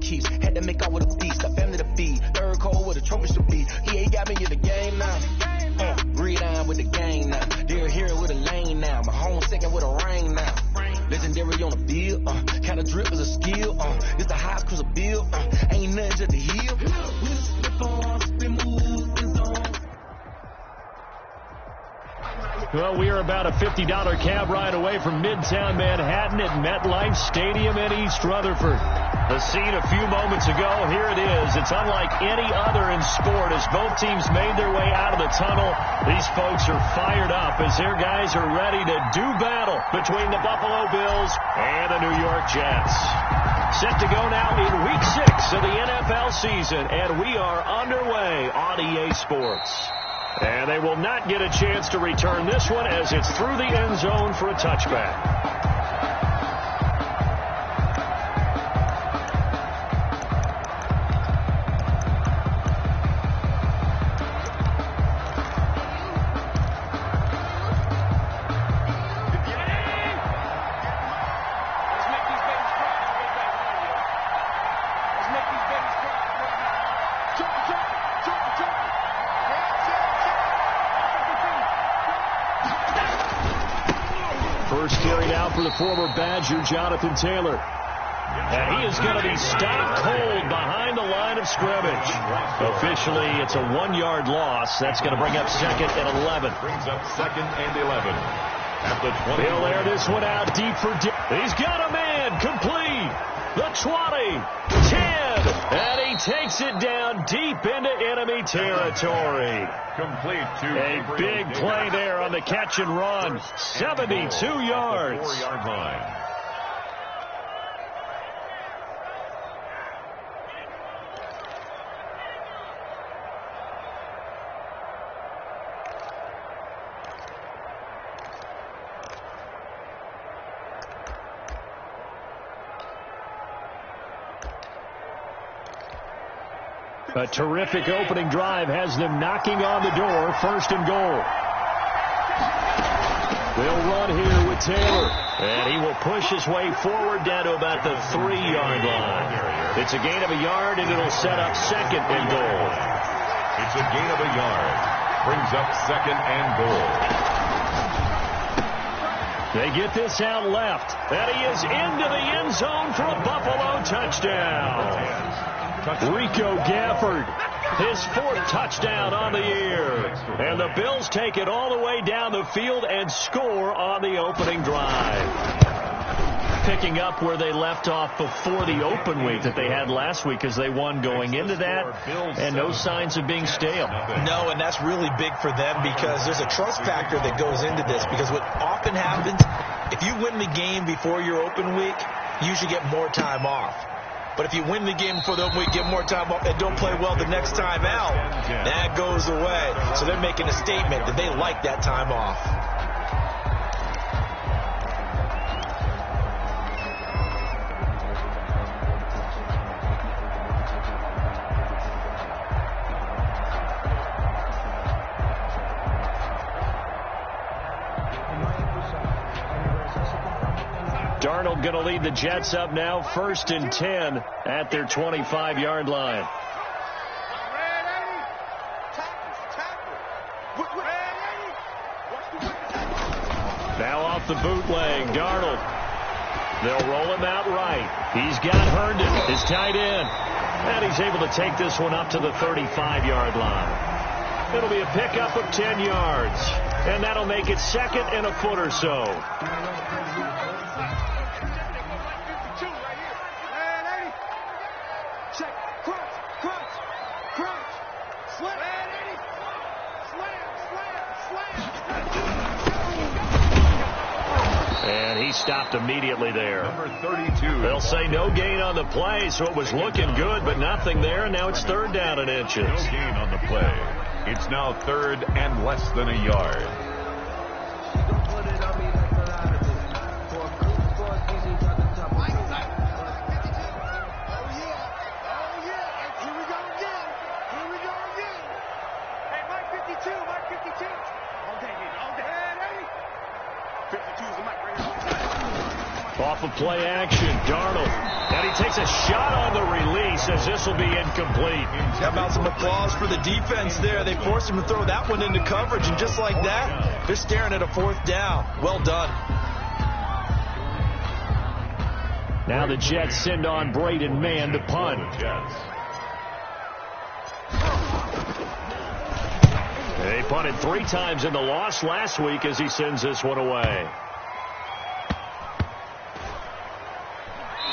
keeps. Had to make out with a beast, a family to feed. Third cold with a trophy should be. He got me in the game now. Breed on with the game now. They're here with a lane now. My home second with a rain now. Legendary on the field. Kind of drip is a skill. It's the highest cruiser bill. Ain't nothing just to heal. Well, we are about a $50 cab ride away from Midtown Manhattan at MetLife Stadium in East Rutherford. The scene a few moments ago, here it is. It's unlike any other in sport as both teams made their way out of the tunnel. These folks are fired up as their guys are ready to do battle between the Buffalo Bills and the New York Jets. Set to go now in Week 6 of the NFL season, and we are underway on EA Sports. And they will not get a chance to return this one as it's through the end zone for a touchback. First carry now for the former Badger, Jonathan Taylor. And he is going to be stopped cold behind the line of scrimmage. Officially, it's a 1-yard loss. That's going to bring up second and 11. Brings up second and 11. At the 20. They'll air this one out deep for Dick. He's got a man complete. The 20, 10, and he takes it down deep into enemy territory. Complete to a big play there on the catch and run. 72 yards. 4-yard line. A terrific opening drive has them knocking on the door. First and goal. They'll run here with Taylor. And he will push his way forward down to about the 3-yard line. It's a gain of a yard, and it'll set up second and goal. It's a gain of a yard. Brings up second and goal. They get this out left. And he is into the end zone for a Buffalo touchdown. Rico Gafford, his 4th touchdown on the year. And the Bills take it all the way down the field and score on the opening drive. Picking up where they left off before the open week that they had last week as they won going into that, and no signs of being stale. No, and that's really big for them because there's a trust factor that goes into this, because what often happens, if you win the game before your open week, you usually get more time off. But if you win the game before the open week, get more time off, and don't play well the next time out, that goes away. So they're making a statement that they like that time off. Darnold going to lead the Jets up now, 1st and 10 at their 25-yard line. Now off the bootleg, Darnold. They'll roll him out right. He's got Herndon, his tight end. And he's able to take this one up to the 35-yard line. It'll be a pickup of 10 yards. And that'll make it second and a foot or so. And he stopped immediately there. Number 32. They'll say no gain on the play, so it was looking good, but nothing there, and now it's 3rd down and inches. No gain on the play. It's now 3rd and less than a yard. Off of play action, Darnold. And he takes a shot on the release as this will be incomplete. How about some applause for the defense there? They forced him to throw that one into coverage, and just like that, they're staring at a 4th down. Well done. Now the Jets send on Braden Mann to punt. They punted 3 times in the loss last week as he sends this one away.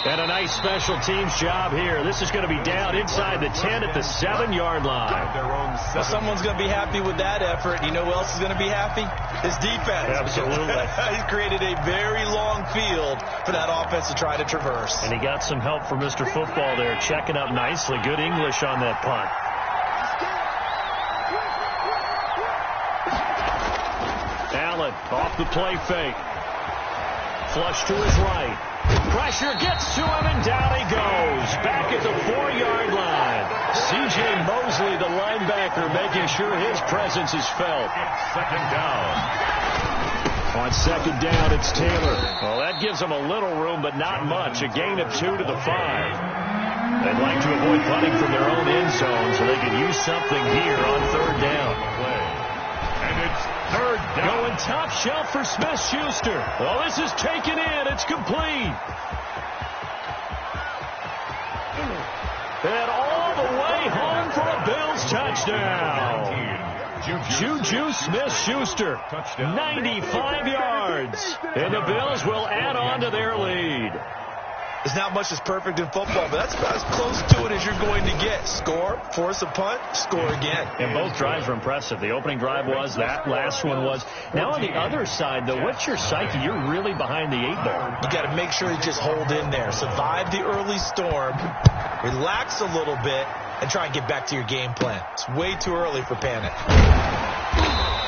And a nice special teams job here. This is going to be down inside the 10 at the 7-yard line. Well, someone's going to be happy with that effort. You know who else is going to be happy? His defense. Absolutely. He's created a very long field for that offense to try to traverse. And he got some help from Mr. Football there, checking up nicely. Good English on that punt. Allen off the play fake. Flush to his right. Pressure gets to him, and down he goes. Back at the 4-yard line. C.J. Mosley, the linebacker, making sure his presence is felt. Second down. On second down, it's Taylor. Well, that gives them a little room, but not much. A gain of 2 to the 5. They'd like to avoid punting from their own end zone so they can use something here on 3rd down. And it's 3rd down. Going top shelf for Smith-Schuster. Well, this is taken in. It's complete. And all the way home for a Bills touchdown. Juju Smith-Schuster, 95 yards. And the Bills will add on to their lead. There's not much that's perfect in football, but that's about as close to it as you're going to get. Score, force a punt, score again. And both drives were impressive. The opening drive was, that last one was. Now on the other side, though, what's your psyche? You're really behind the 8 ball. You got to make sure you just hold in there. Survive the early storm, relax a little bit, and try and get back to your game plan. It's way too early for panic.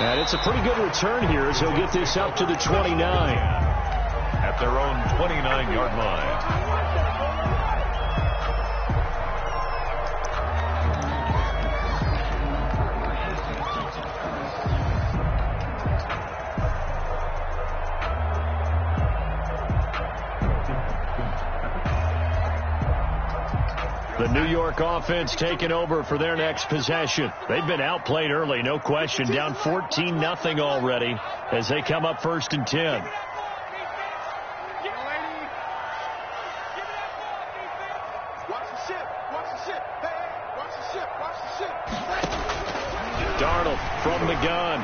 And it's a pretty good return here as he'll get this up to the 29. At their own 29-yard line. The New York offense taking over for their next possession. They've been outplayed early, no question. Down 14-0 already as they come up 1st and 10. Darnold from the gun.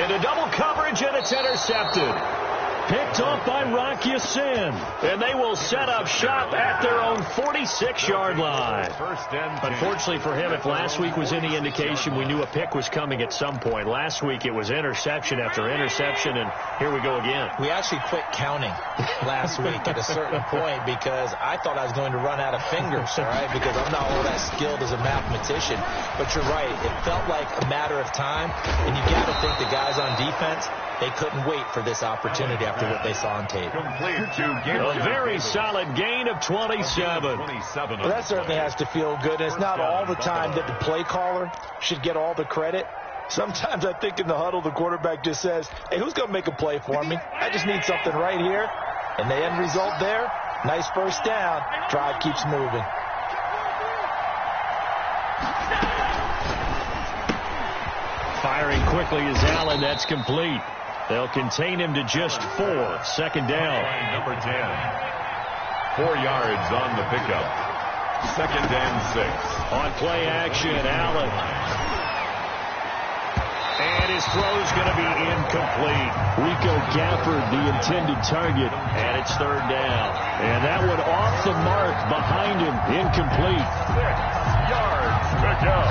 Into double coverage, and it's intercepted. Picked off by Rock Ya-Sin. And they will set up shop at their own 46-yard line. Unfortunately for him, if last week was any indication, we knew a pick was coming at some point. Last week it was interception after interception, and here we go again. We actually quit counting last week at a certain point because I thought I was going to run out of fingers, all right, because I'm not all that skilled as a mathematician. But you're right. It felt like a matter of time, and you got to think the guys on defense, they couldn't wait for this opportunity after what they saw on tape. A very solid gain of 27. Well, that certainly has to feel good. And it's not all the time that the play caller should get all the credit. Sometimes I think in the huddle, the quarterback just says, hey, who's going to make a play for me? I just need something right here. And the end result there, nice first down. Drive keeps moving. Firing quickly is Allen. That's complete. They'll contain him to just 4. 2nd down. Number 10. 4 yards on the pickup. 2nd and 6. On play action, Allen. And his throw's going to be incomplete. Rico Gafford, the intended target. And it's 3rd down. And that one off the mark behind him. Incomplete. 6 yards to go.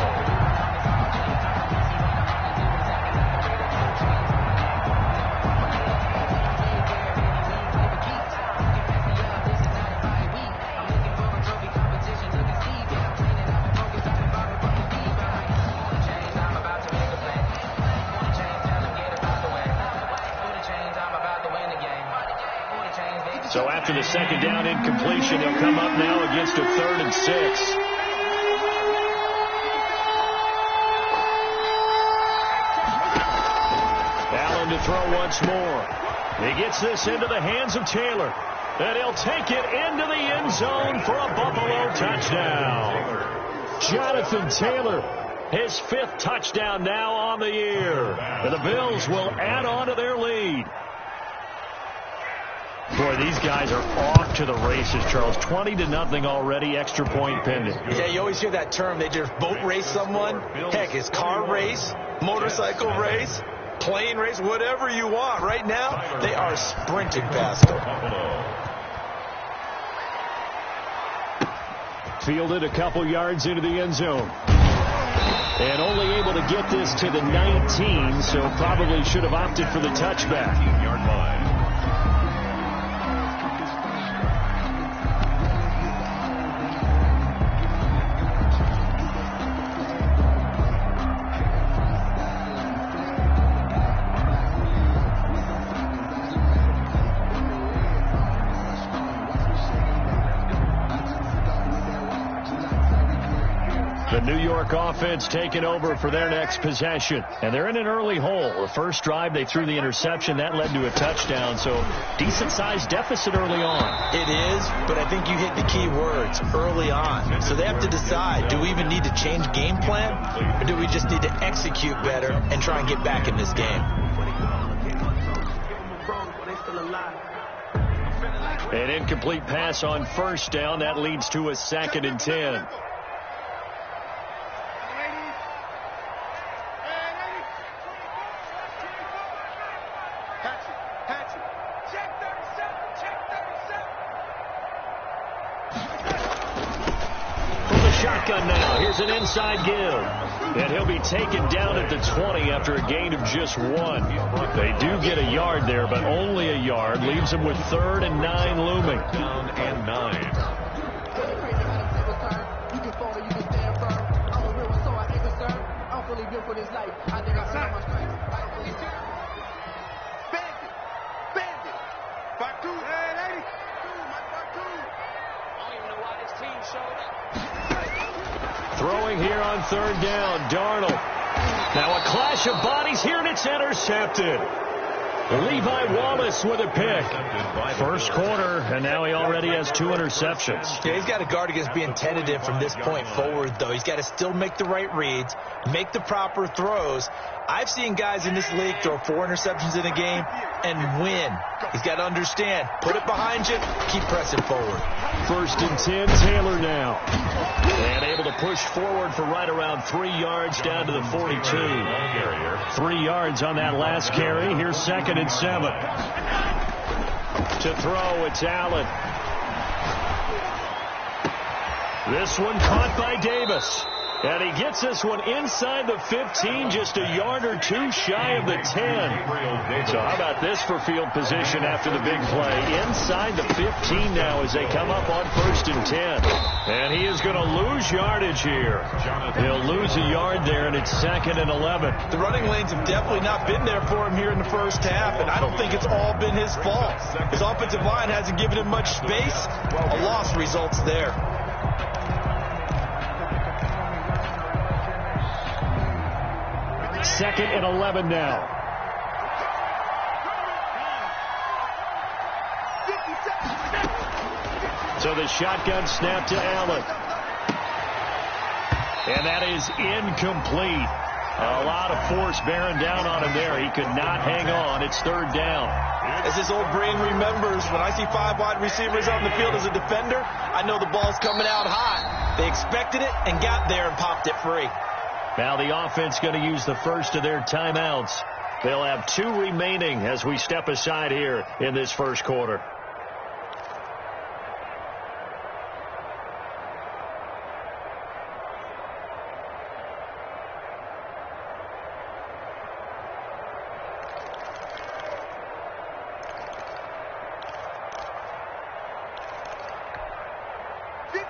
So after the 2nd down incompletion, he'll come up now against a 3rd and 6. Allen to throw once more. He gets this into the hands of Taylor. And he'll take it into the end zone for a Buffalo touchdown. Jonathan Taylor, his 5th touchdown now on the year. And the Bills will add on to their lead. Boy, these guys are off to the races, Charles. 20-0 already, extra point pending. Yeah, you always hear that term. They just boat race someone. Heck, it's car race, motorcycle race, plane race, whatever you want. Right now, they are sprinting past them. Fielded a couple yards into the end zone. And only able to get this to the 19, so probably should have opted for the touchback. 15-yard line. The New York offense taking over for their next possession. And they're in an early hole. The first drive, they threw the interception. That led to a touchdown. So decent-sized deficit early on. It is, but I think you hit the key words, early on. So they have to decide, do we even need to change game plan? Or do we just need to execute better and try and get back in this game? An incomplete pass on first down. That leads to a 2nd and 10. Shotgun now. Here's an inside give. And he'll be taken down at the 20 after a gain of just 1. They do get a yard there, but only a yard. Leaves them with 3rd and 9 looming. Down and 9. Throwing here on 3rd down, Darnold. Now a clash of bodies here, and it's intercepted. Levi Wallace with a pick. First quarter, and now he already has 2 interceptions. Yeah, he's got to guard against being tentative from this point forward, though. He's got to still make the right reads, make the proper throws. I've seen guys in this league throw 4 interceptions in a game and win. He's got to understand, put it behind you, keep pressing forward. 1st and 10, Taylor now. And able to push forward for right around 3 yards down to the 42. 3 yards on that last carry. Here's 2nd and 7. To throw, it's Allen. This one caught by Davis. And he gets this one inside the 15, just a yard or 2 shy of the 10. So how about this for field position after the big play? Inside the 15 now as they come up on 1st and 10. And he is going to lose yardage here. He'll lose a yard there, and it's 2nd and 11. The running lanes have definitely not been there for him here in the first half, and I don't think it's all been his fault. His offensive line hasn't given him much space. A loss results there. 2nd and 11 now. So the shotgun snap to Allen. And that is incomplete. A lot of force bearing down on him there. He could not hang on. It's 3rd down. As his old brain remembers, when I see 5 wide receivers on the field as a defender, I know the ball's coming out hot. They expected it and got there and popped it free. Now the offense going to use the first of their timeouts. They'll have 2 remaining as we step aside here in this first quarter.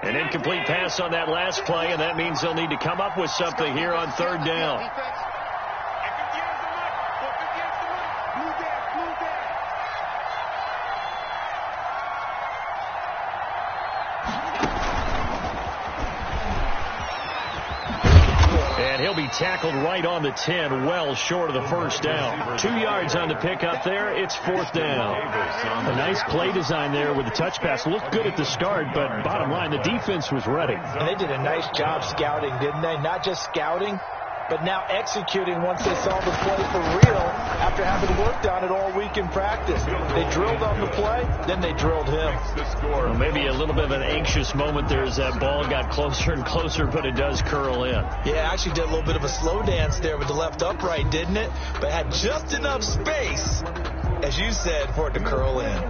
An incomplete pass on that last play, and that means they'll need to come up with something here on 3rd down. And he'll be tackled right on the 10, well short of the first down. 2 yards on the pickup there. It's 4th down. A nice play design there with the touch pass. Looked good at the start, but bottom line, the defense was ready. And they did a nice job scouting, didn't they? Not just scouting, but now executing once they saw the play for real after having worked on it all week in practice. They drilled on the play, then they drilled him. Well, maybe a little bit of an anxious moment there as that ball got closer and closer, but it does curl in. Yeah, actually did a little bit of a slow dance there with the left upright, didn't it? But had just enough space, as you said, for it to curl in.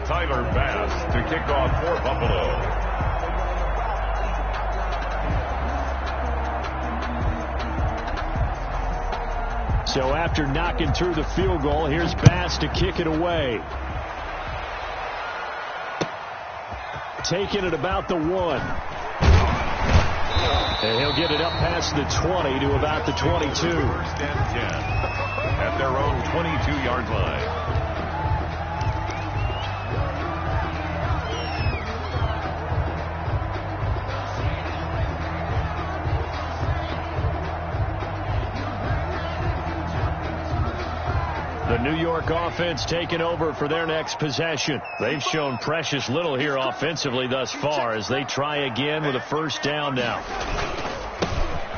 Tyler Bass to kick off for Buffalo. So after knocking through the field goal, here's Bass to kick it away. Taking it about the 1. And he'll get it up past the 20 to about the 22. 1st and 10 at their own 22-yard line. The New York offense taking over for their next possession. They've shown precious little here offensively thus far as they try again with a 1st down now.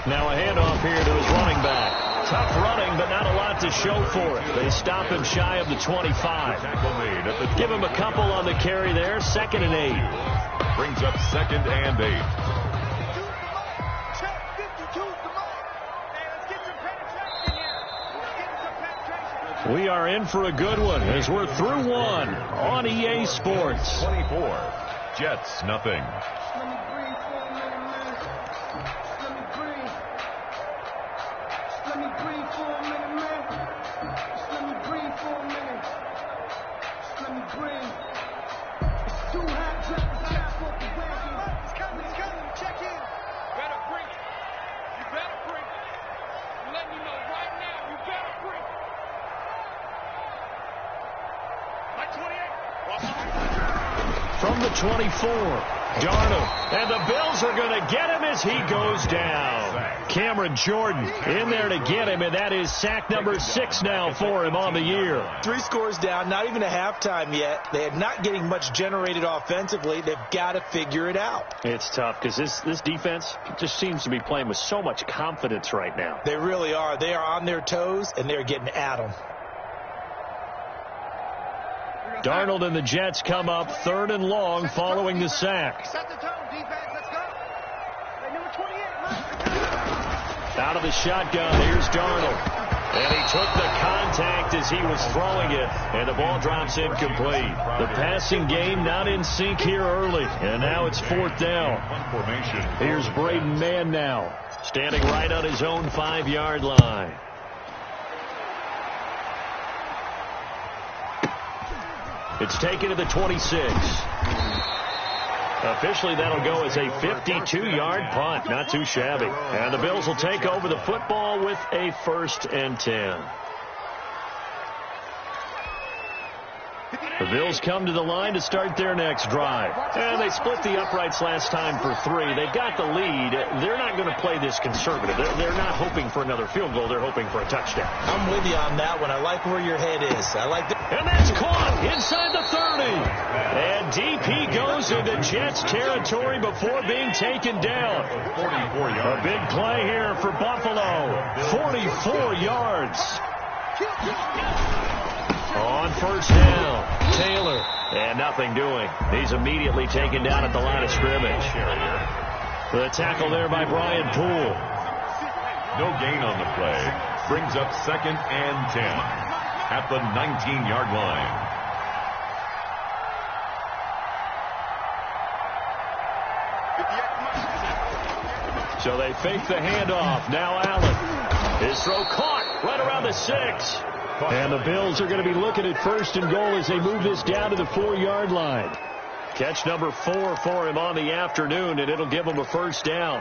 Now a handoff here to his running back. Tough running, but not a lot to show for it. They stop him shy of the 25. Give him a couple on the carry there. 2nd and 8. Brings up 2nd and 8. We are in for a good one as we're through one on EA Sports. 24. Jets, nothing. From the 24, Darnold, and the Bills are going to get him as he goes down. Cameron Jordan in there to get him, and that is sack number 6 now for him on the year. 3 scores down, not even a halftime yet. They are not getting much generated offensively. They've got to figure it out. It's tough because this defense just seems to be playing with so much confidence right now. They really are. They are on their toes, and they're getting at them. Darnold and the Jets come up 3rd and long following the sack. Set the tone, defense. Let's go. Hey, number 28. Out of the shotgun, here's Darnold. And he took the contact as he was throwing it, and the ball drops incomplete. The passing game not in sync here early, and now it's 4th down. Here's Braden Mann now, standing right on his own 5-yard line. It's taken to the 26. Officially, that'll go as a 52-yard punt. Not too shabby. And the Bills will take over the football with a 1st and 10. The Bills come to the line to start their next drive. And they split the uprights last time for 3. They've got the lead. They're not going to play this conservative. They're not hoping for another field goal. They're hoping for a touchdown. I'm with you on that one. I like where your head is. I like that. And that's caught inside the 30. And DP goes into Jets territory before being taken down. 44 yards. A big play here for Buffalo. 44 yards. On 1st down, Taylor, and nothing doing. He's immediately taken down at the line of scrimmage. The tackle there by Brian Poole. No gain on the play. Brings up 2nd and 10 at the 19-yard line. So they fake the handoff. Now Allen. His throw caught right around the 6. And the Bills are going to be looking at 1st and goal as they move this down to the 4-yard line. Catch number 4 for him on the afternoon, and it'll give him a 1st down.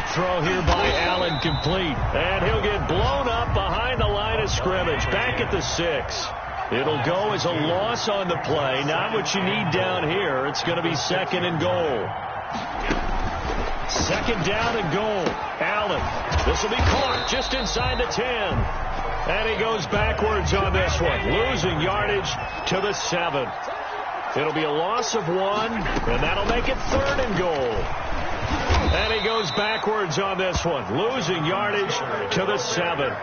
Quick throw here by Allen, complete. And he'll get blown up behind the line of scrimmage, back at the 6. It'll go as a loss on the play. Not what you need down here. It's going to be 2nd and goal. 2nd down and goal. Allen. This will be caught just inside the 10. And he goes backwards on this one, losing yardage to the 7. It'll be a loss of 1, and that'll make it 3rd and goal. And he goes backwards on this one, losing yardage to the 7.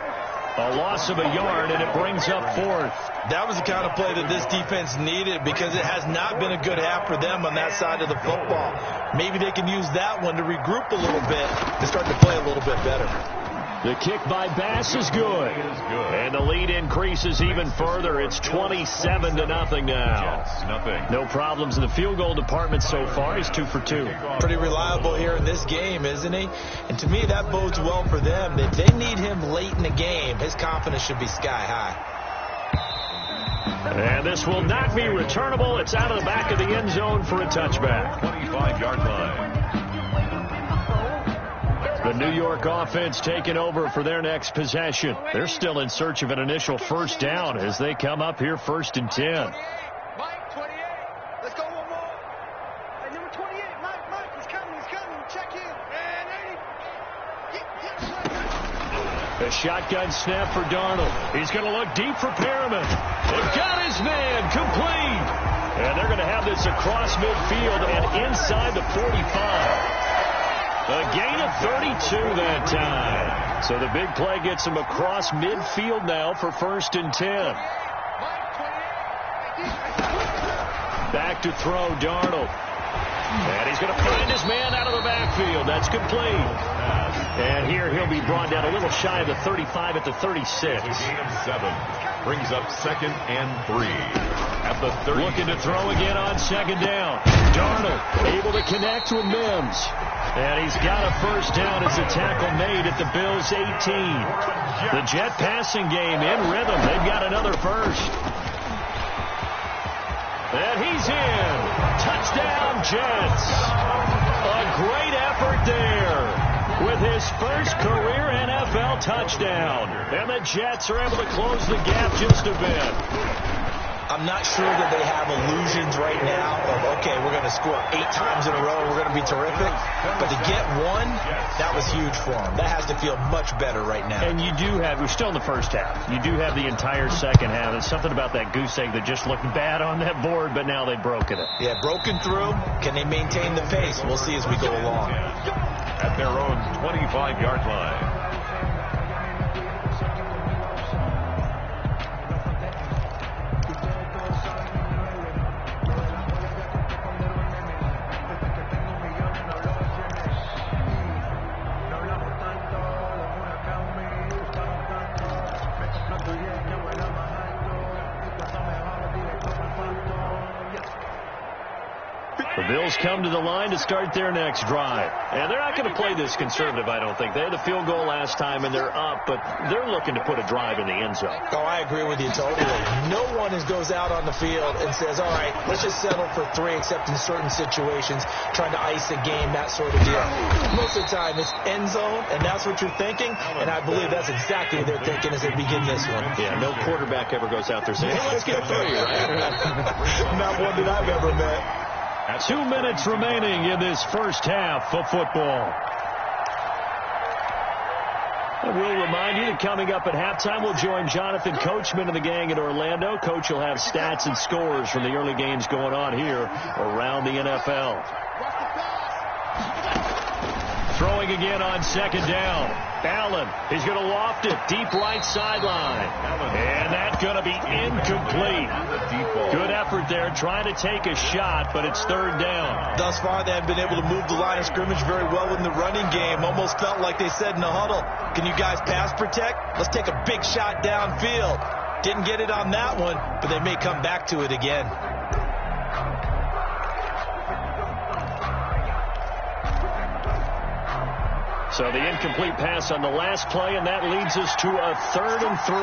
A loss of a yard, and it brings up 4th. That was the kind of play that this defense needed because it has not been a good half for them on that side of the football. Maybe they can use that one to regroup a little bit and start to play a little bit better. The kick by Bass is good. And the lead increases even further. It's 27-0 now. No problems in the field goal department so far. He's 2 for 2. Pretty reliable here in this game, isn't he? And to me, that bodes well for them. If they need him late in the game, his confidence should be sky high. And this will not be returnable. It's out of the back of the end zone for a touchback. 25-yard line. The New York offense taking over for their next possession. They're still in search of an initial first down as they come up here 1st and 10. Mike, 28. Let's go one more. Hey, number 28, Mike, he's coming. Check in. And A shotgun snap for Darnold. He's going to look deep for Perriman. They've got his man complete. And they're going to have this across midfield and inside the 45. A gain of 32 that time. So the big play gets him across midfield now for 1st and 10. Back to throw, Darnold. And he's going to find his man out of the backfield. That's complete. And here he'll be brought down a little shy of the 35 at the 36. Gain of 7. Brings up 2nd and 3. At the 30. Looking to throw again on 2nd down. Darnold able to connect with Mims. And he's got a first down as the tackle made at the Bills' 18. The Jet passing game in rhythm. They've got another first. And he's in. Touchdown, Jets. A great effort there with his first career NFL touchdown. And the Jets are able to close the gap just a bit. I'm not sure that they have illusions right now of, okay, we're going to score 8 times in a row, we're going to be terrific. But to get one, that was huge for them. That has to feel much better right now. And you do have, we're still in the first half. You do have the entire second half. There's something about that goose egg that just looked bad on that board, but now they've broken it. Yeah, broken through. Can they maintain the pace? We'll see as we go along. At their own 25-yard line. The Bills come to the line to start their next drive. And they're not going to play this conservative, I don't think. They had the field goal last time, and they're up, but they're looking to put a drive in the end zone. Oh, I agree with you totally. No one goes out on the field and says, all right, let's just settle for 3, except in certain situations, trying to ice a game, that sort of deal. Most of the time, it's end zone, and that's what you're thinking, and I believe that's exactly what they're thinking as they begin this one. Yeah, no quarterback ever goes out there saying, hey, let's get 3, right? Not one that I've ever met. 2 minutes remaining in this first half of football. And we'll remind you that coming up at halftime, we'll join Jonathan Coachman and the gang in Orlando. Coach will have stats and scores from the early games going on here around the NFL. Throwing again on 2nd down. Allen, he's going to loft it deep right sideline. And that's going to be incomplete. Good effort there trying to take a shot, but it's 3rd down. Thus far, they have been able to move the line of scrimmage very well in the running game. Almost felt like they said in the huddle, can you guys pass protect? Let's take a big shot downfield. Didn't get it on that one, but they may come back to it again. So the incomplete pass on the last play, and that leads us to a 3rd and 3.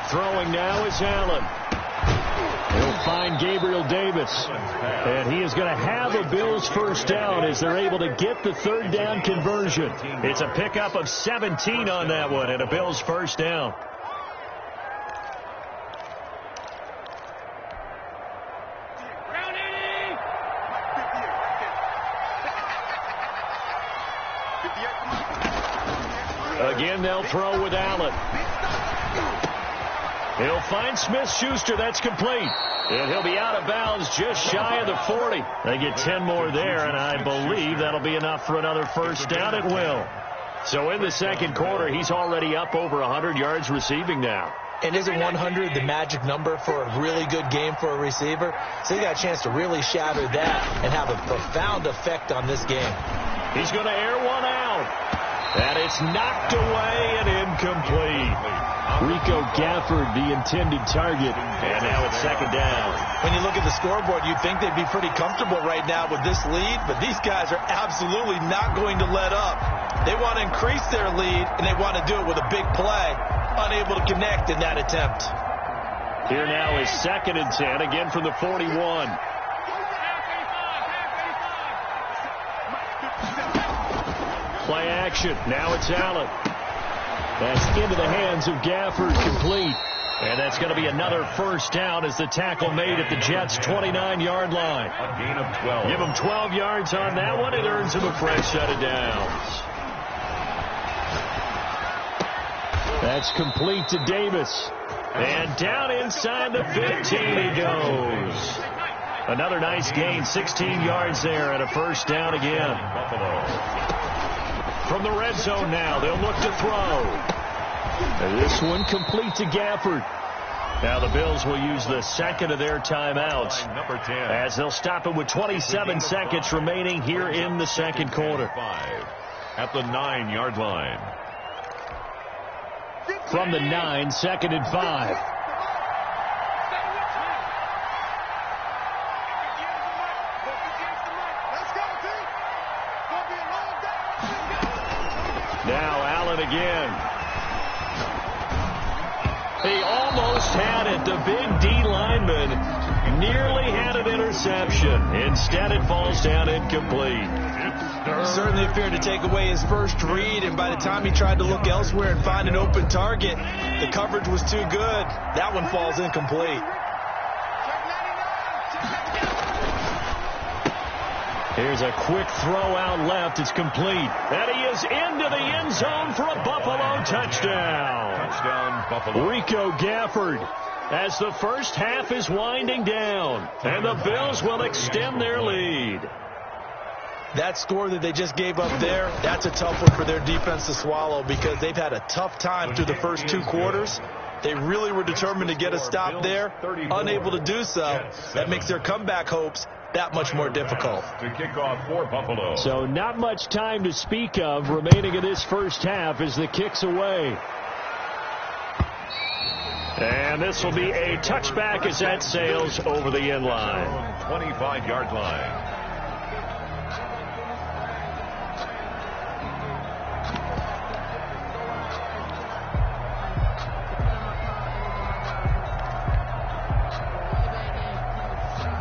Throwing now is Allen. He'll find Gabriel Davis. And he is going to have a Bills first down as they're able to get the third down conversion. It's a pickup of 17 on that one and a Bills first down. Again, they'll throw with Allen. He'll find Smith-Schuster. That's complete. And he'll be out of bounds just shy of the 40. They get 10 more there, and I believe that'll be enough for another first down. It will. So in the second quarter, he's already up over 100 yards receiving now. And isn't 100 the magic number for a really good game for a receiver? So he got a chance to really shatter that and have a profound effect on this game. He's going to air one out. And it's knocked away and incomplete. Rico Gafford, the intended target. And now it's second down. When you look at the scoreboard, you'd think they'd be pretty comfortable right now with this lead, but these guys are absolutely not going to let up. They want to increase their lead, and they want to do it with a big play. Unable to connect in that attempt. Here now is second and 10, again from the 41. Play action. Now it's Allen. That's into the hands of Gafford, complete. And that's going to be another first down as the tackle made at the Jets' 29-yard line. A gain of 12. Give him 12 yards on that one. It earns him a fresh set of downs. That's complete to Davis. And down inside the 15 he goes. Another nice gain, 16 yards there and a first down again. Buffalo. From the red zone now, they'll look to throw. And this one complete to Gafford. Now the Bills will use the second of their timeouts Number 10. as they'll stop it with 27 seconds remaining here in the second quarter. 5 at the 9-yard line. From the 9, second and 5. Now Allen again. He almost had it. The big D lineman nearly had an interception. Instead, it falls down incomplete. Certainly appeared to take away his first read, and by the time he tried to look elsewhere and find an open target, the coverage was too good. That one falls incomplete. Here's a quick throw out left. It's complete. And he is into the end zone for a Buffalo touchdown. Touchdown, Buffalo. Rico Gafford as the first half is winding down. And the Bills will extend their lead. That score that they just gave up there, that's a tough one for their defense to swallow because they've had a tough time through the first 2 quarters. They really were determined to get a stop there, unable to do so. That makes their comeback hopes that much more difficult. To kick off for Buffalo. So not much time to speak of remaining in this first half as the kick's away. And this will be a touchback as that sails over the end line. 25-yard line.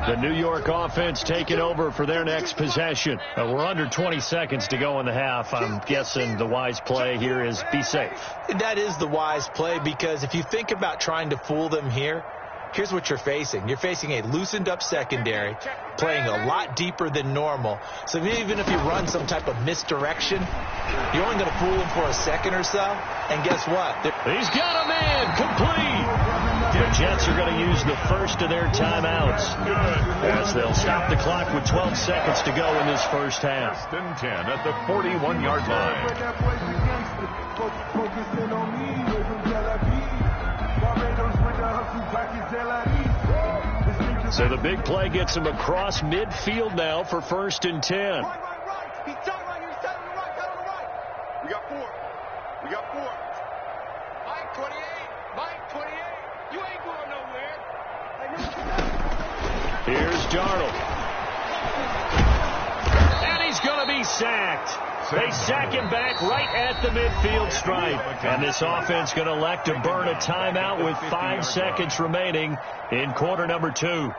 The New York offense taking over for their next possession. We're under 20 seconds to go in the half. I'm guessing the wise play here is be safe. That is the wise play because if you think about trying to fool them here, here's what you're facing. You're facing a loosened up secondary, playing a lot deeper than normal. So even if you run some type of misdirection, you're only going to fool them for a second or so. And guess what? He's got a man complete. The Jets are going to use the first of their timeouts as they'll stop the clock with 12 seconds to go in this first half. First and 10 at the 41-yard line. So the big play gets him across midfield now for first and 10. Right. He's tight right here. He's tight on the right. We got 4. Mike 28. You ain't going nowhere. Here's Darnold. And he's going to be sacked. They sack him back right at the midfield stripe. And this offense going to elect to burn a timeout with 5 seconds remaining in quarter number 2.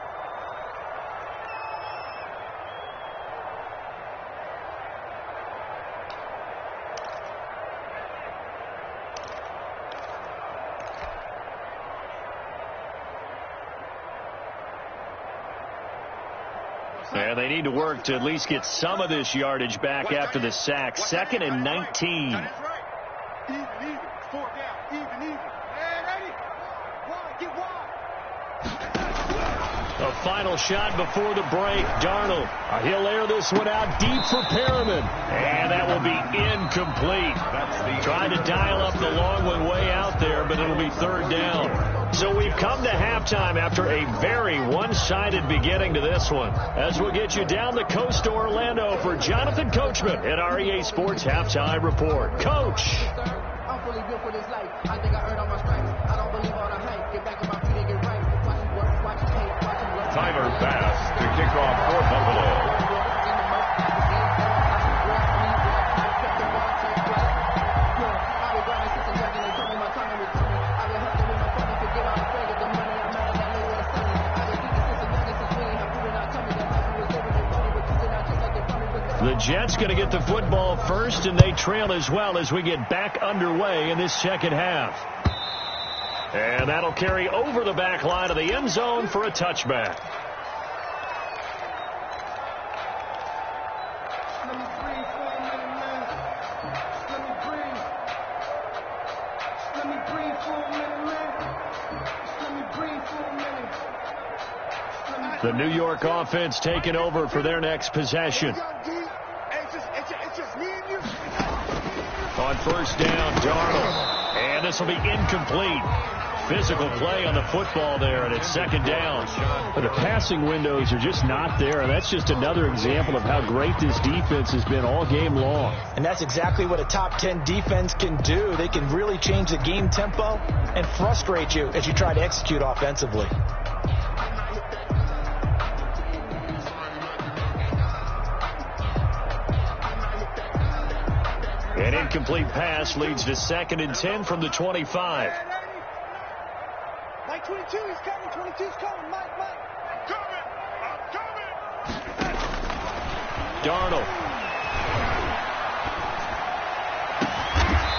And they need to work to at least get some of this yardage back after the sack. 2nd and 19. Even. 4 down. Even. Man, ready? Wide. Get wide. A final shot before the break. Darnold. He'll air this one out deep for Perriman. And that will be incomplete. Trying to dial up the long one way out there, but it'll be 3rd down. So we've come to halftime after a very one-sided beginning to this one. As we'll get you down the coast to Orlando for Jonathan Coachman at our EA Sports Halftime Report. Coach. I'm fully built for this life. I think I earned all my stripes. I don't believe all the hype. Get back on my feet and get right. Watch it work, watch it hate, watch it work. Tyler Bass to kick off for Buffalo. The Jets going to get the football first, and they trail as well as we get back underway in this second half. And that'll carry over the back line of the end zone for a touchback. Let me breathe for a minute, man. Let me breathe. Let me breathe for a minute, man. Let me breathe for a minute. The New York offense taking over for their next possession. It's just me and you. On first down, Darnold. And this will be incomplete. Physical play on the football there, and it's 2nd down. But the passing windows are just not there, and that's just another example of how great this defense has been all game long. And that's exactly what a top 10 defense can do. They can really change the game tempo and frustrate you as you try to execute offensively. An incomplete pass leads to 2nd and 10 from the 25. Mike 22 is coming. 22's coming. Mike. I'm coming. Darnold.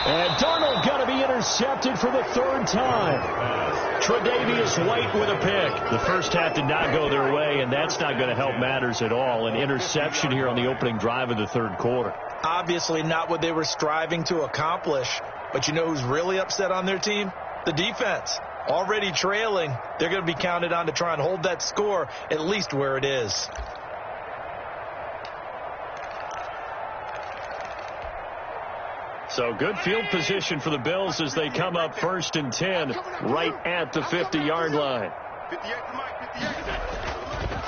And Darnold got to be intercepted for the 3rd time. Tre'Davious White with a pick. The first half did not go their way, and that's not going to help matters at all. An interception here on the opening drive of the 3rd quarter. Obviously not what they were striving to accomplish. But you know who's really upset on their team? The defense. Already trailing. They're going to be counted on to try and hold that score at least where it is. So good field position for the Bills as they come up 1st and 10 right at the 50-yard line.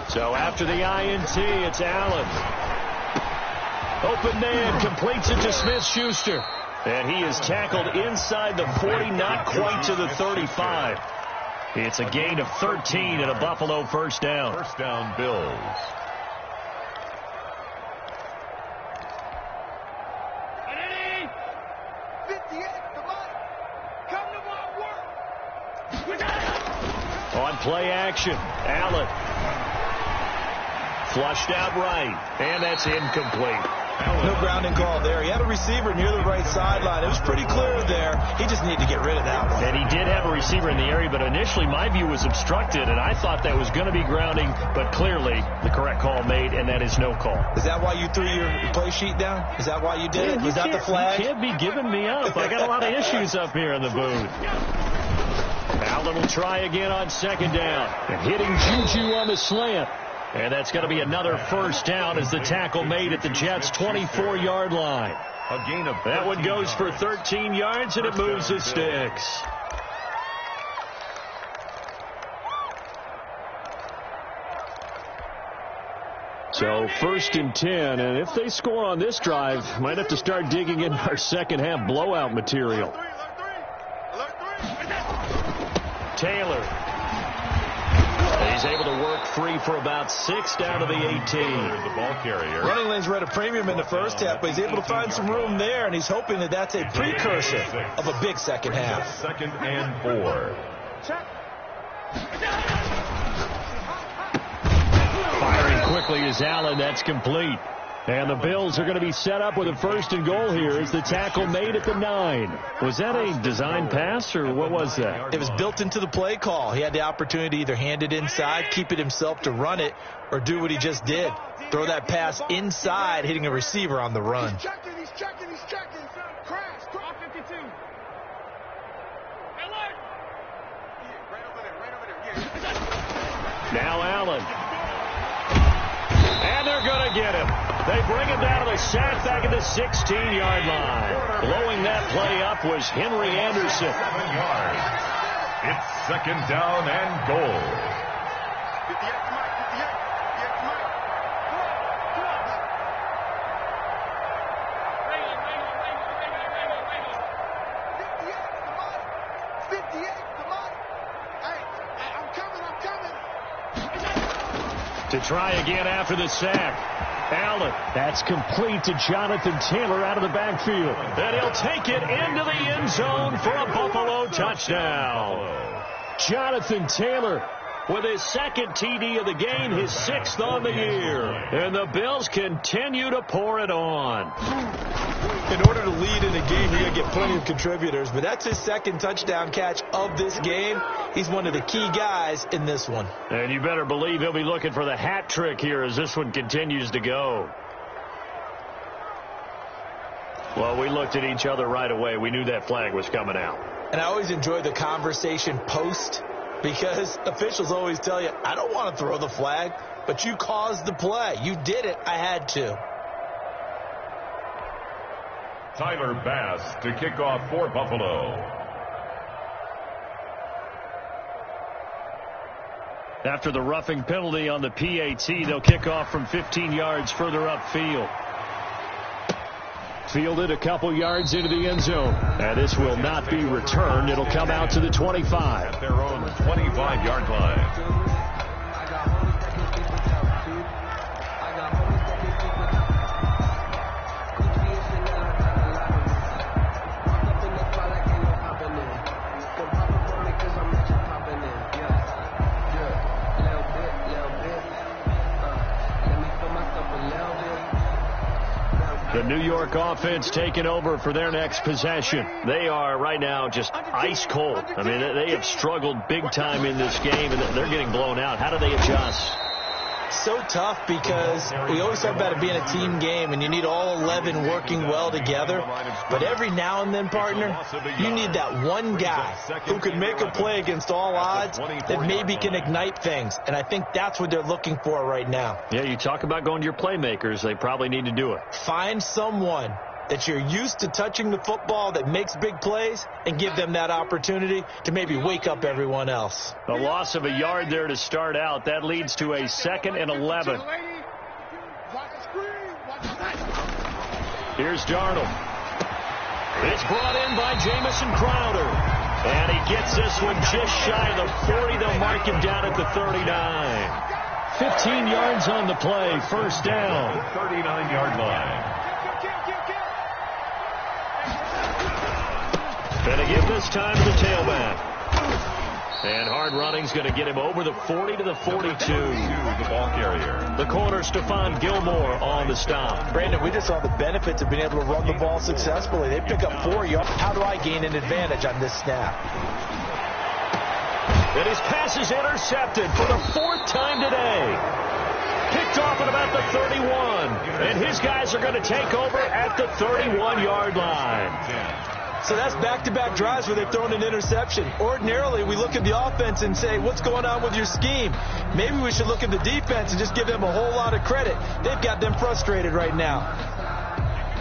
So after the INT, it's Allen. Open man, completes it to Smith-Schuster. And he is tackled inside the 40, not quite to the 35. It's a gain of 13 and a Buffalo 1st down. 1st down, Bills. On play action, Allen. Flushed out right, and that's incomplete. No grounding call there. He had a receiver near the right sideline. It was pretty clear there. He just needed to get rid of that one. And he did have a receiver in the area, but initially my view was obstructed, and I thought that was going to be grounding, but clearly the correct call made, and that is no call. Is that why you threw your play sheet down? Is that why you did it? Was that the flag? You can't be giving me up. I got a lot of issues up here in the booth. Allen will try again on 2nd down. And hitting Juju on the slant. And that's going to be another 1st down as the tackle made at the Jets' 24-yard line. A gain of that one goes for 13 yards, and it moves the sticks. So 1st and 10, and if they score on this drive, might have to start digging in our second half blowout material. He's able to work free for about 6 down to the 18. The ball carrier. Running lanes were at a premium in the first half, but he's able to find some room there, and he's hoping that that's a precursor of a big second half. 2nd and 4. Firing quickly is Allen. That's complete. And the Bills are going to be set up with a 1st and goal here as the tackle made at the 9. Was that a design pass, or what was that? It was built into the play call. He had the opportunity to either hand it inside, keep it himself to run it, or do what he just did. Throw that pass inside, hitting a receiver on the run. He's checking. Crash. 52. Alert. Right over there. Yeah. Now Allen. And they're going to get him. They bring him down to the sack back at the 16-yard line. Blowing that play up was Henry Anderson. 7 yards. It's 2nd down and goal. 58 to Mike. 58 to Mike. Come on. 58 to Mike. Hey, I'm coming. To try again after the sack. Allen, that's complete to Jonathan Taylor out of the backfield. And he'll take it into the end zone for a Buffalo touchdown. Jonathan Taylor with his 2nd TD of the game, his 6th on the year. And the Bills continue to pour it on. In order to lead in a game, you're going to get plenty of contributors, but that's his 2nd touchdown catch of this game. He's one of the key guys in this one. And you better believe he'll be looking for the hat trick here as this one continues to go. Well, we looked at each other right away. We knew that flag was coming out. And I always enjoy the conversation post, because officials always tell you, I don't want to throw the flag, but you caused the play. You did it. I had to. Tyler Bass to kick off for Buffalo. After the roughing penalty on the PAT, they'll kick off from 15 yards further upfield. Fielded a couple yards into the end zone. And this will not be returned. It'll come out to the 25. At their own 25-yard line. The New York offense taking over for their next possession. They are right now just ice cold. I mean, they have struggled big time in this game, and they're getting blown out. How do they adjust? So tough, because we always talk about it being a team game, and you need all 11 working well together. But every now and then, partner, you need that one guy who can make a play against all odds that maybe can ignite things. And I think that's what they're looking for right now. Yeah, you talk about going to your playmakers. They probably need to do it. Find someone that you're used to touching the football that makes big plays and give them that opportunity to maybe wake up everyone else. A loss of a yard there to start out. That leads to a 2nd and 11. Here's Darnold. It's brought in by Jamison Crowder. And he gets this one just shy of the 40. They'll mark him down at the 39. 15 yards on the play. 1st down. 39-yard line. And again this time to the tailback. And hard running's going to get him over the 40 to the 42. The ball carrier. The corner, Stephon Gilmore, on the stop. Brandon, we just saw the benefits of being able to run the ball successfully. They pick up 4 yards. How do I gain an advantage on this snap? And his pass is intercepted for the 4th time today. Picked off at about the 31. And his guys are going to take over at the 31-yard line. So that's back-to-back drives where they've thrown an interception. Ordinarily, we look at the offense and say, what's going on with your scheme? Maybe we should look at the defense and just give them a whole lot of credit. They've got them frustrated right now.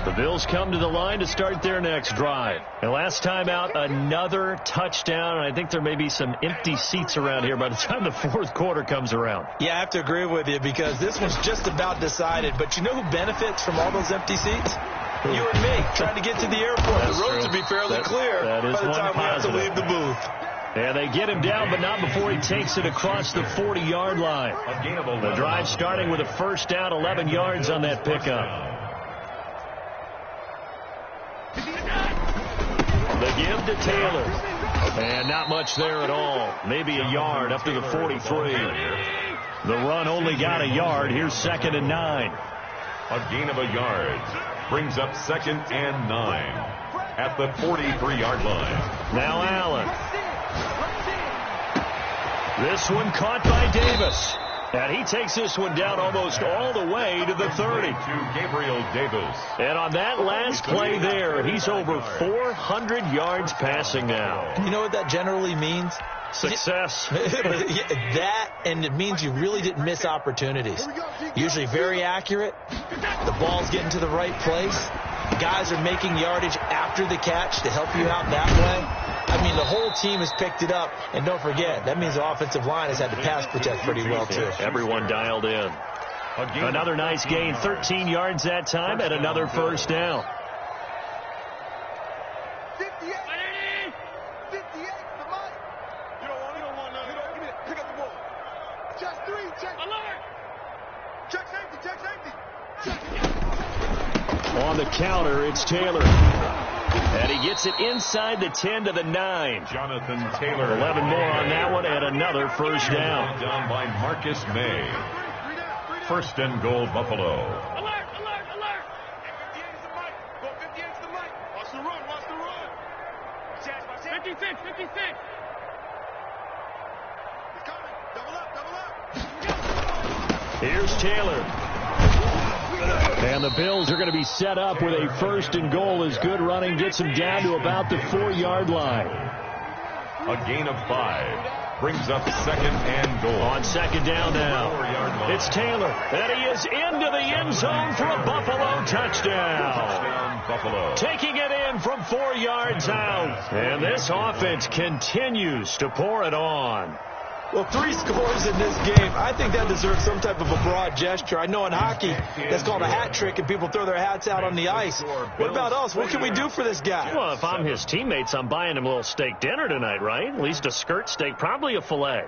The Bills come to the line to start their next drive. And last time out, another touchdown. And I think there may be some empty seats around here by the time the 4th quarter comes around. Yeah, I have to agree with you, because this one's just about decided. But you know who benefits from all those empty seats? You and me, trying to get to the airport. That's the roads true. will be fairly clear that is by the time we have to positive. leave the booth. And they get him down, but not before he takes it across the 40-yard line. The drive starting with a first down, 11 yards on that pickup. The give to Taylor. And not much there at all. Maybe a yard up to the 43. The run only got a yard. Here's 2nd and 9. A gain of a yard brings up 2nd and 9 at the 43-yard line. Now Allen. This one caught by Davis. And he takes this one down almost all the way to the 30. To Gabriel Davis. And on that last play there, he's over 400 yards passing now. You know what that generally means? Success. That, and it means you really didn't miss opportunities. Usually very accurate. The ball's getting to the right place. Guys are making yardage after the catch to help you out that way. I mean, the whole team has picked it up. And don't forget, that means the offensive line has had to pass protect pretty well, too. Everyone dialed in. Another nice gain, 13 yards that time, and another first down. 58. 58 for Mike. You don't want none. Give me it. Pick up the ball. Check 3. Check. Alert. Check safety. Check safety. On the counter, it's Taylor. And he gets it inside the 10 to the 9. Jonathan Taylor. 11 more on that one, and another first down. Down by Marcus May. 1st and goal, Buffalo. Alert. 58 is the Mike. Go 58 is the Mike. Watch the run. 56. He's coming. Double up. Here's Taylor. And the Bills are going to be set up with a 1st and goal as good running gets them down to about the 4-yard line. A gain of 5 brings up 2nd and goal. On 2nd down now, it's Taylor. And he is into the end zone for a Buffalo touchdown. Buffalo. Taking it in from 4 yards out. And this offense continues to pour it on. Well, 3 scores in this game. I think that deserves some type of a broad gesture. I know in hockey, that's called a hat trick, and people throw their hats out on the ice. What about us? What can we do for this guy? Well, if I'm his teammates, I'm buying him a little steak dinner tonight, right? At least a skirt steak, probably a filet.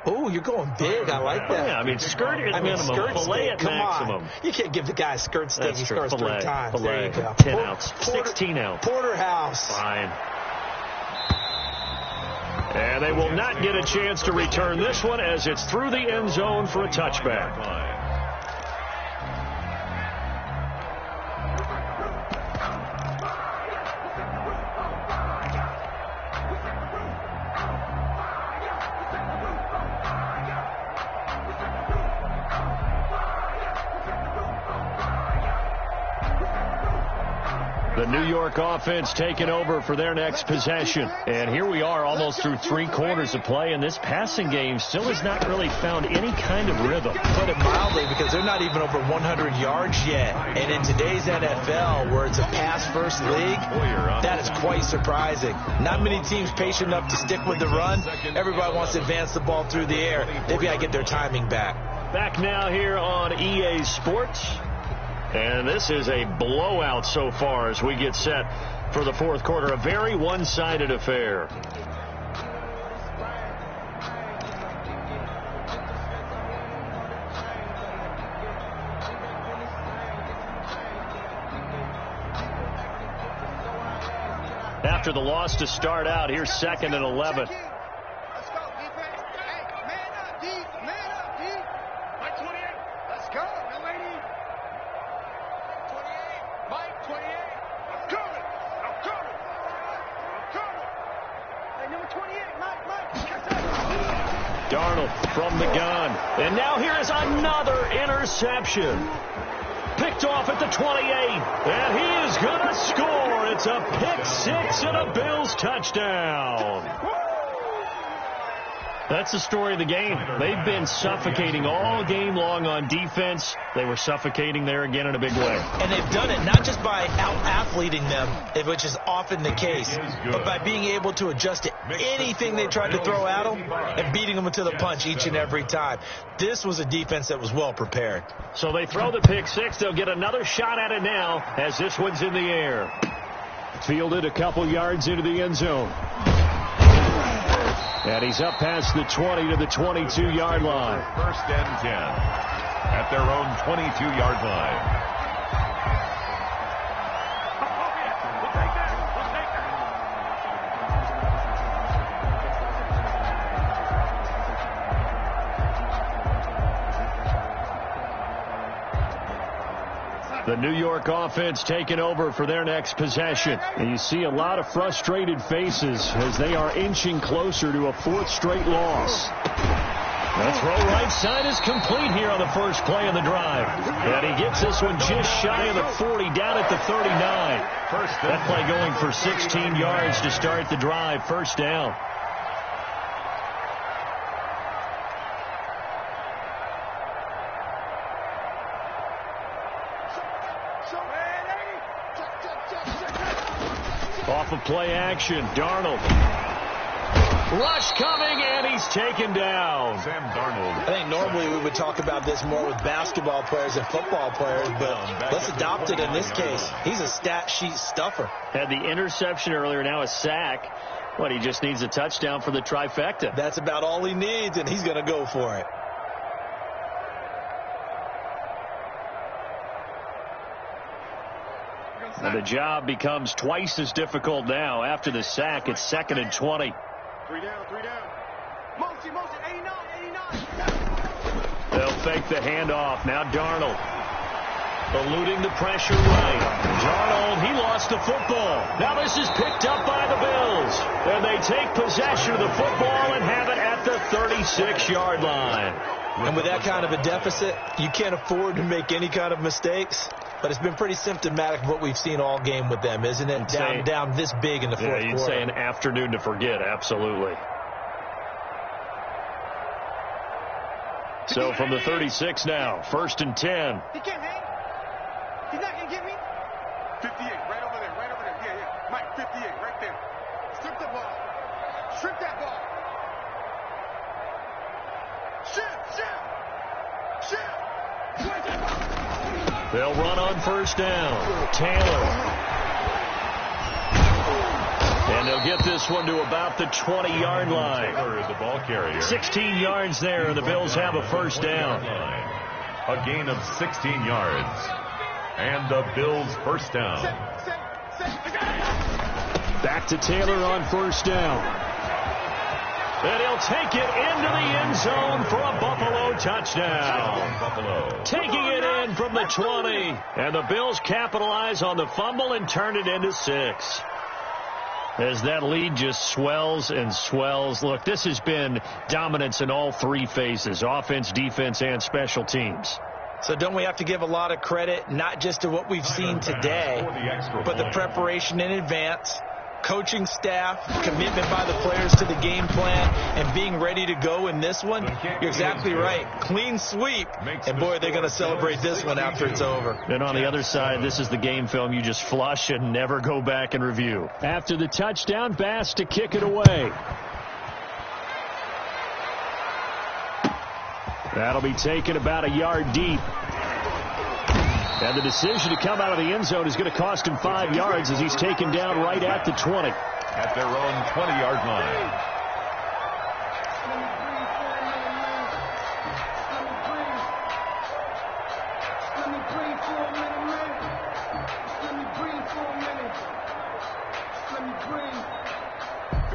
Oh, you're going big. I like that. Yeah, I mean, skirt at minimum, filet at maximum. You can't give the guy a skirt steak. That's He true. scores Filet, 3 times. filet, There you go. 10 ounce, 16 ounce. Porterhouse. Fine. And they will not get a chance to return this one as it's through the end zone for a touchback. The New York offense taking over for their next possession. And here we are almost through 3 quarters of play, and this passing game still has not really found any kind of rhythm. Put it mildly, because they're not even over 100 yards yet. And in today's NFL, where it's a pass-first league, that is quite surprising. Not many teams patient enough to stick with the run. Everybody wants to advance the ball through the air. They've got to get their timing back. Back now here on EA Sports. And this is a blowout so far as we get set for the 4th quarter. A very one-sided affair. After the loss to start out, here's 2nd and 11. Let's go, defense. Hey, man up, D. Man up, D. Mike 28. Let's go. No waiting. 28. Mike 28. I'm coming. Hey, number 28. Mike. Catch that. Darnold from the gun. And now here is another interception. Picked off at the 28. And he is going to score. It's a pick 6 and a Bills touchdown. That's the story of the game. They've been suffocating all game long on defense. They were suffocating there again in a big way. And they've done it not just by out-athleting them, which is often the case, but by being able to adjust to anything they tried to throw at them and beating them to the punch each and every time. This was a defense that was well prepared. So they throw the pick 6. They'll get another shot at it now as this one's in the air. Fielded a couple yards into the end zone. And he's up past the 20 to the 22-yard line. First and 10 at their own 22-yard line. The New York offense taking over for their next possession. And you see a lot of frustrated faces as they are inching closer to a fourth straight loss. The throw right side is complete here on the first play of the drive. And he gets this one just shy of the 40, down at the 39. That play going for 16 yards to start the drive. First down. Off of play action, Darnold. Rush coming, and he's taken down. Sam Darnold. I think normally we would talk about this more with basketball players and football players, but let's adopt it in this case. He's a stat sheet stuffer. Had the interception earlier, now a sack. What, he just needs a touchdown for the trifecta. That's about all he needs, and he's going to go for it. And the job becomes twice as difficult now. After the sack, it's 2nd and 20. 3 down, 3 down. Motion, 89, 89. They'll fake the handoff. Now Darnold. Eluding the pressure right. Darnold, he lost the football. Now this is picked up by the Bills. And they take possession of the football and have it at the 36-yard line. And with that kind of a deficit, you can't afford to make any kind of mistakes. But it's been pretty symptomatic of what we've seen all game with them, isn't it? Down this big in the fourth quarter. You'd say an afternoon to forget, absolutely. So from the 36 now, 1st and 10. He can't hang. He's not going to get me. 58, right over there, right over there. Yeah. Mike, 58, right there. Strip the ball. Strip that ball. Shift. They'll run on first down. Taylor. And they'll get this one to about the 20-yard line. Taylor is the ball carrier. 16 yards there, and the Bills have a first down. A gain of 16 yards. And the Bills first down. Back to Taylor on first down. And he'll take it into the end zone for a Buffalo touchdown. Buffalo. Taking it in from the 20. And the Bills capitalize on the fumble and turn it into 6. As that lead just swells and swells. Look, this has been dominance in all three phases. Offense, defense, and special teams. So don't we have to give a lot of credit, not just to what we've seen today, but the preparation in advance, coaching staff, commitment by the players to the game plan, and being ready to go in this one? You're exactly right. Clean sweep. And, boy, they're going to celebrate this one after it's over. And on the other side, this is the game film you just flush and never go back and review. After the touchdown, Bass to kick it away. That'll be taken about a yard deep. And the decision to come out of the end zone is going to cost him 5 yards as he's taken down right at the 20. At their own 20-yard line.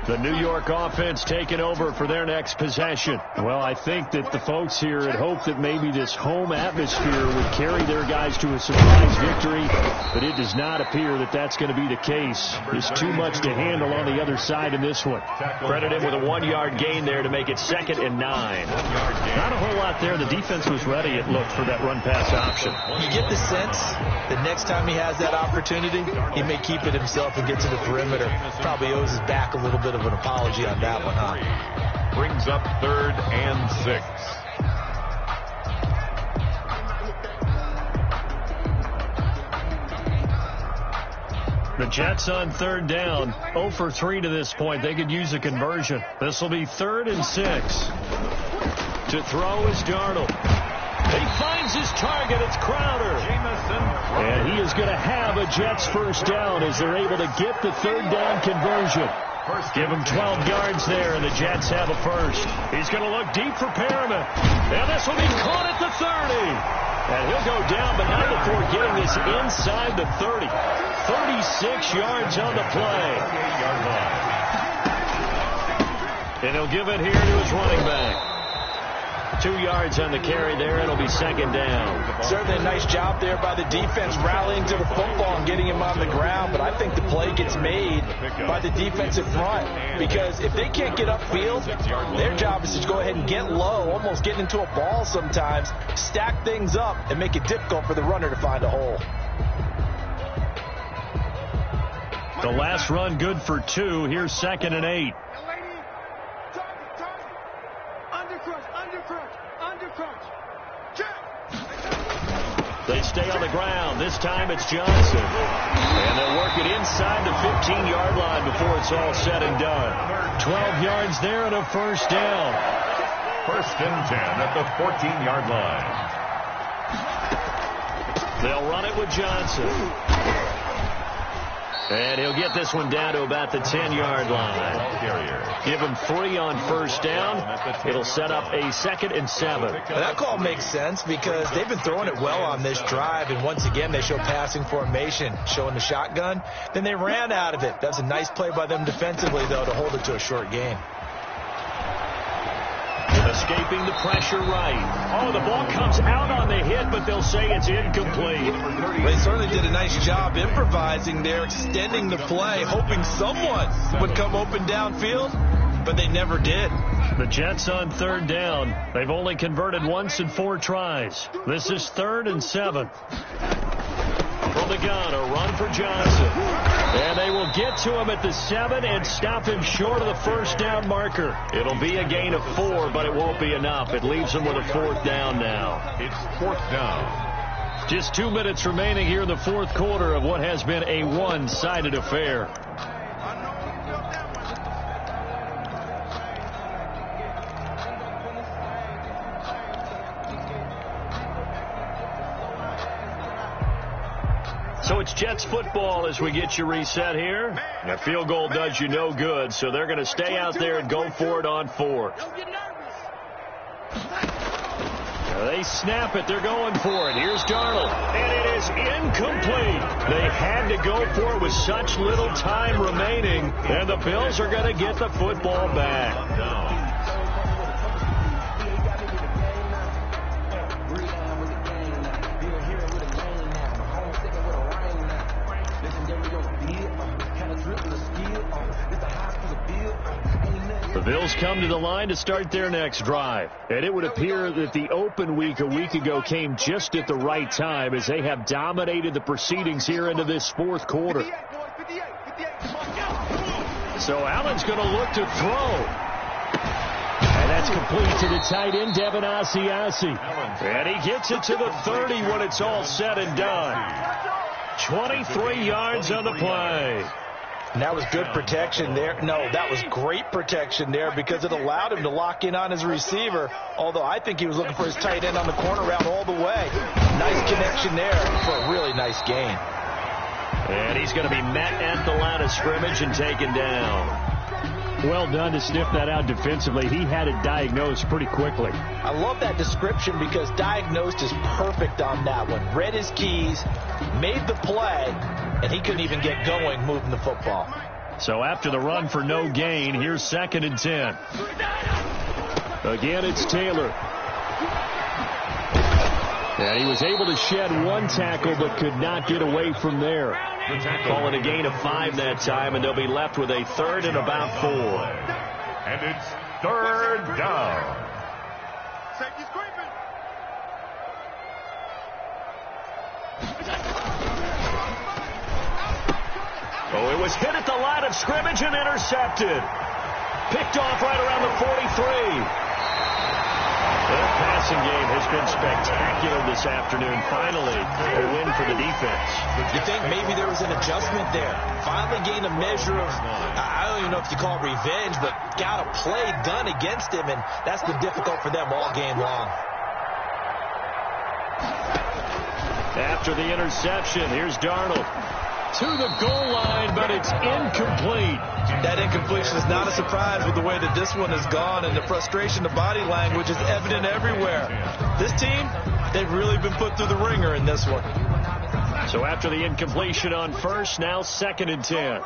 The New York offense taking over for their next possession. Well, I think that the folks here had hoped that maybe this home atmosphere would carry their guys to a surprise victory, but it does not appear that that's going to be the case. There's too much to handle on the other side in this one. Credit him with a 1-yard gain there to make it 2nd and 9. Not a whole lot there. The defense was ready, it looked, for that run-pass option. You get the sense that next time he has that opportunity, he may keep it himself and get to the perimeter. Probably owes his back a little bit of an apology on that one, huh? Brings up 3rd and 6. The Jets on 3rd down, 0 for 3 to this point. They could use a conversion. This will be 3rd and 6. To throw is Darnold. He finds his target. It's Crowder. And he is going to have a Jets first down as they're able to get the 3rd down conversion. Give him 12 yards there, and the Jets have a first. He's going to look deep for Perriman. And this will be caught at the 30. And he'll go down, but not before getting this inside the 30. 36 yards on the play. And he'll give it here to his running back. 2 yards on the carry there. It'll be second down. Certainly a nice job there by the defense rallying to the football and getting him on the ground. But I think the play gets made by the defensive front. Because if they can't get upfield, their job is to go ahead and get low, almost get into a ball sometimes, stack things up, and make it difficult for the runner to find a hole. The last run good for 2. Here's 2nd and 8. They stay on the ground. This time it's Johnson. And they'll work it inside the 15-yard line before it's all said and done. 12 yards there and a first down. 1st and 10 at the 14-yard line. They'll run it with Johnson. And he'll get this one down to about the 10-yard line. Give him 3 on first down. It'll set up a 2nd and 7. That call makes sense because they've been throwing it well on this drive. And once again, they show passing formation, showing the shotgun. Then they ran out of it. That's a nice play by them defensively, though, to hold it to a short game. Escaping the pressure right. Oh, the ball comes out on the hit, but they'll say it's incomplete. They certainly did a nice job improvising there, extending the play, hoping someone would come open downfield, but they never did. The Jets on 3rd down. They've only converted once in 4 tries. This is 3rd and 7. From the gun, a run for Johnson. And they will get to him at the 7 and stop him short of the first down marker. It'll be a gain of 4, but it won't be enough. It leaves them with a 4th down now. It's 4th down. Just 2 minutes remaining here in the 4th quarter of what has been a one-sided affair. So it's Jets football as we get you reset here. And a field goal does you no good, so they're going to stay out there and go for it on 4. They snap it. They're going for it. Here's Darnold. And it is incomplete. They had to go for it with such little time remaining. And the Bills are going to get the football back. The Bills come to the line to start their next drive. And it would appear that the open week a week ago came just at the right time as they have dominated the proceedings here into this 4th quarter. So Allen's going to look to throw. And that's complete to the tight end, Devin Asiasi. And he gets it to the 30 when it's all said and done. 23 yards on the play. And that was good protection there. No, that was great protection there because it allowed him to lock in on his receiver, although I think he was looking for his tight end on the corner route all the way. Nice connection there for a really nice gain. And he's going to be met at the line of scrimmage and taken down. Well done to sniff that out defensively. He had it diagnosed pretty quickly. I love that description because diagnosed is perfect on that one. Read his keys, made the play, and he couldn't even get going moving the football. So after the run for no gain, here's 2nd and 10. Again, it's Taylor. And he was able to shed 1 tackle but could not get away from there. Call it a gain of 5 that time, and they'll be left with a 3rd and about 4. And it's 3rd down. Safety's creeping. Oh, it was hit at the line of scrimmage and intercepted. Picked off right around the 43. That passing game has been spectacular this afternoon. Finally, a win for the defense. You think maybe there was an adjustment there. Finally gained a measure of, I don't even know if you call it revenge, but got a play done against him, and that's been difficult for them all game long. After the interception, here's Darnold. to the goal line, but it's incomplete. That incompletion is not a surprise with the way that this one has gone, and the frustration, the body language is evident everywhere. This team, they've really been put through the ringer in this one. So after the incompletion on first, now 2nd and 10.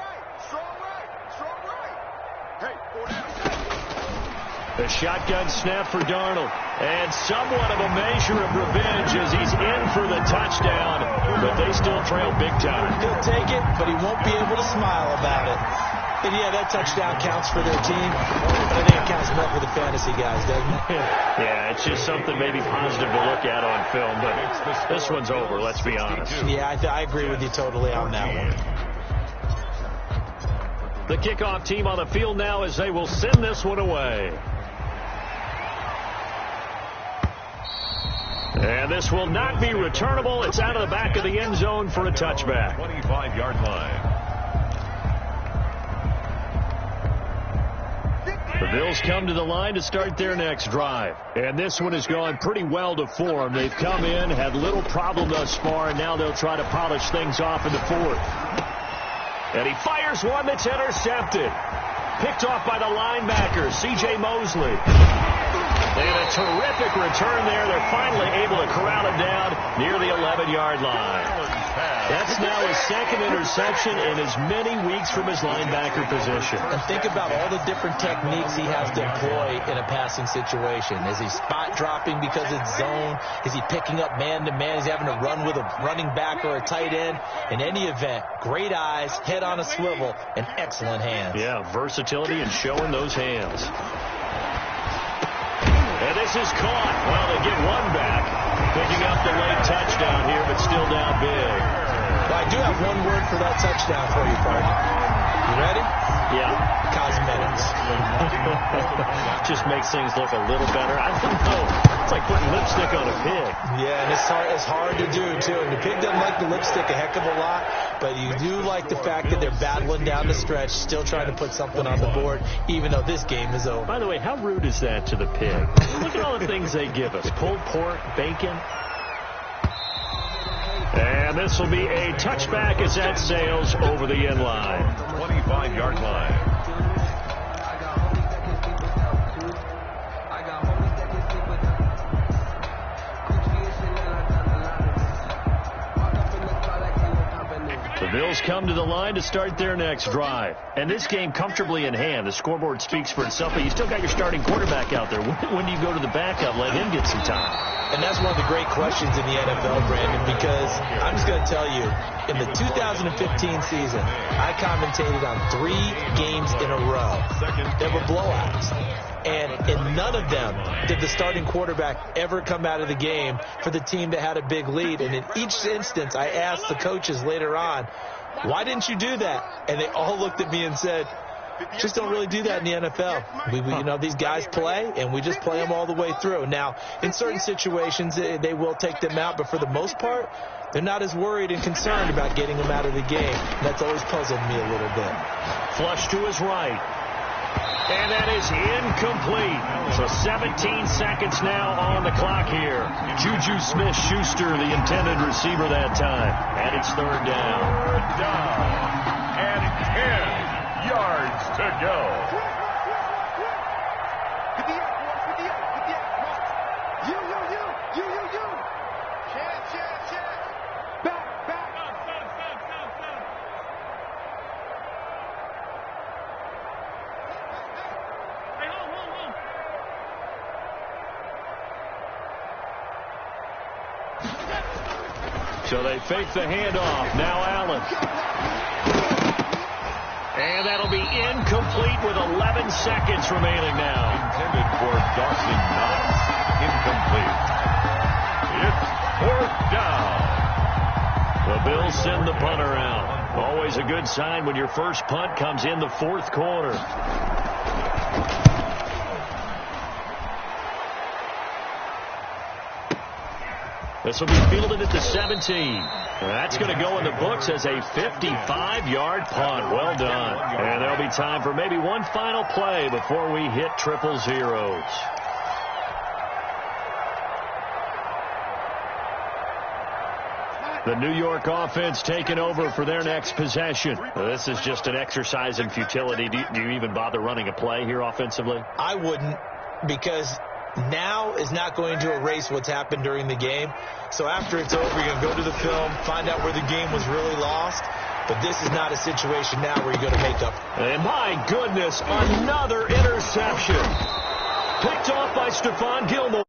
The shotgun snap for Darnold. And somewhat of a measure of revenge as he's in for the touchdown. But they still trail big time. He'll take it, but he won't be able to smile about it. And yeah, that touchdown counts for their team. But I think it counts more for the fantasy guys, doesn't it? Yeah, it's just something maybe positive to look at on film. But this one's over, let's be honest. Yeah, I agree with you totally on that one. The kickoff team on the field now as they will send this one away. And this will not be returnable. It's out of the back of the end zone for a touchback. 25-yard line. The Bills come to the line to start their next drive. And this one has gone pretty well to form. They've come in, had little problem thus far, and now they'll try to polish things off in the 4th. And he fires one that's intercepted. Picked off by the linebacker, C.J. Mosley. And a terrific return there. They're finally able to corral him down near the 11-yard line. That's now his 2nd interception in as many weeks from his linebacker position. And think about all the different techniques he has to employ in a passing situation. Is he spot dropping because it's zone? Is he picking up man-to-man? Is he having to run with a running back or a tight end? In any event, great eyes, head on a swivel, and excellent hands. Yeah, versatility and showing those hands. And this is caught. Well, they get one back. Picking up the late touchdown here, but still down big. Well, I do have one word for that touchdown for you, partner. You ready? Yeah. Cosmetics. Just makes things look a little better. I don't know. It's like putting lipstick on a pig. Yeah, and it's hard to do, too. And the pig doesn't like the lipstick a heck of a lot, but you do like the fact that they're battling down the stretch, still trying to put something on the board, even though this game is over. By the way, how rude is that to the pig? Look at all the things they give us. Pulled pork, bacon. And this will be a touchback as that sails over the end line. 25-yard line. The Bills come to the line to start their next drive. And this game comfortably in hand. The scoreboard speaks for itself, but you still got your starting quarterback out there. When do you go to the backup? Let him get some time. And that's one of the great questions in the NFL, Brandon, because I'm just going to tell you, in the 2015 season, I commentated on 3 games in a row. There were blowouts. And in none of them did the starting quarterback ever come out of the game for the team that had a big lead. And in each instance, I asked the coaches later on, why didn't you do that? And they all looked at me and said, just don't really do that in the NFL. You know, these guys play, and we just play them all the way through. Now, in certain situations, they will take them out, but for the most part, they're not as worried and concerned about getting them out of the game. That's always puzzled me a little bit. Flush to his right. And that is incomplete. So 17 seconds now on the clock here. Juju Smith-Schuster, the intended receiver that time. And it's 3rd down. 3rd down. And 10 yards to go. So they fake the handoff. Now Allen. And that'll be incomplete with 11 seconds remaining now. Intended for Dawson Knox. Incomplete. It's 4th down. The Bills send the punter out. Always a good sign when your first punt comes in the 4th quarter. This will be fielded at the 17. That's going to go in the books as a 55-yard punt. Well done. And there'll be time for maybe one final play before we hit triple zeros. The New York offense taking over for their next possession. This is just an exercise in futility. Do you even bother running a play here offensively? I wouldn't, because now is not going to erase what's happened during the game. So after it's over, you're going to go to the film, find out where the game was really lost. But this is not a situation now where you're going to make up. And my goodness, another interception. Picked off by Stephon Gilmore.